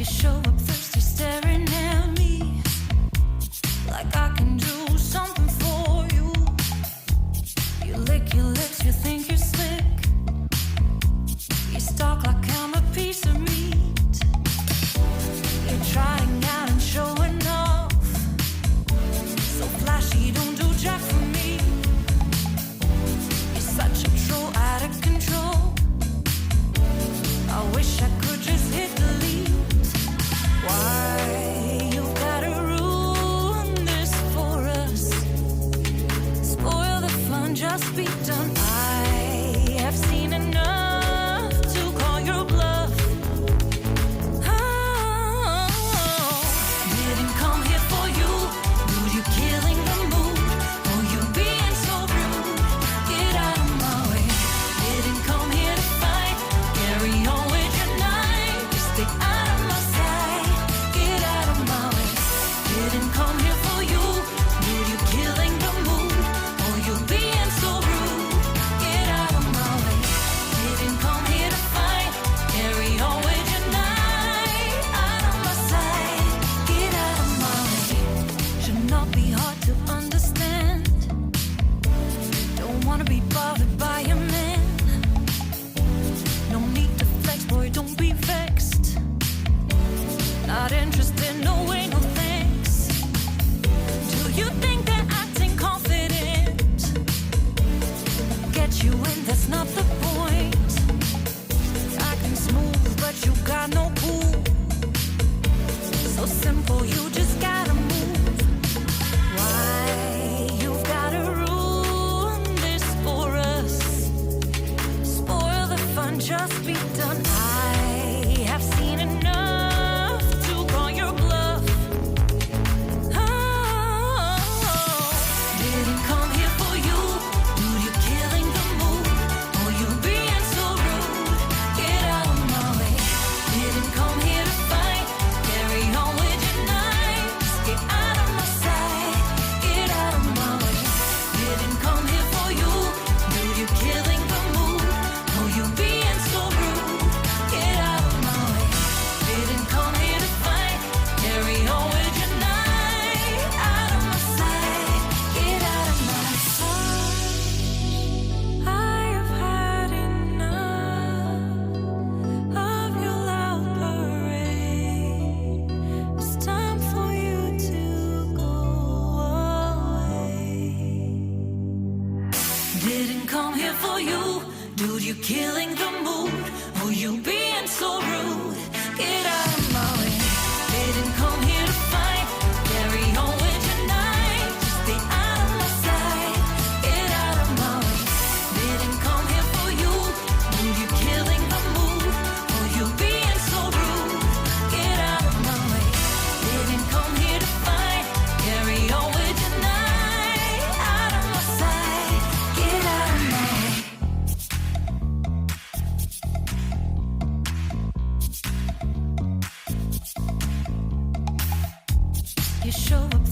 You show up thirsty, staring at me like I can do something for you. You lick your lips, you think you're slick. You stalk like I'm a piece of meat. You're trying out and showing off, so flashy, don't do jack for me. You're such a troll, out of control. I wish I could just hit delete. Why you gotta ruin this for us? Spoil the fun, just be done. I have seen enough to call your bluff. Oh, didn't come here for you. Dude, you killing the mood. Oh, you being so rude. Get out of my way. Didn't come here to fight. Carry on with your night. Just stay out of my sight. Get out of my way. Didn't come here for you. Dude, you killing the mood. Oh, you being so rude. Get out of my way. Didn't come here to fight. Carry on with your night. Out of my sight. Get out of my way. Should not be hard to understand. Don't wanna be bothered by a man. No need to flex, boy, don't be vexed. Not interested, no way, no thanks. Do you think that acting confident get you in? That's not the point. Acting smooth, but you got no cool. So simple, you just gotta move. Why you've gotta ruin this for us? Spoil the fun, just be done. I have seen enough to call your bluff. Oh, didn't come here for you. Dude, you killing the mood. Oh, you being so rude. Get out of my way. Didn't come here to fight. Carry on with your night. Just get out of my sight. Get out of my way. Didn't come here for you. Dude, you killing the mood. Oh, you being so rude. Get out of my way. Didn't come here to fight. Carry on with your night. Out of my sight. Get out of my sight. I have had enough of your loud parade. It's time for you to go away. Didn't come here for you. Dude, you killing the mood. Oh, you being so rude. Get out of my way. Didn't come here to fight. Carry on with your night. Just stay out of my sight. Get out of my way. Didn't come here for you. Dude, you killing the mood. Oh, you being so rude. Get out of my way. Didn't come here to fight. Carry on with your night. Out of my sight. Get out of my way. You show up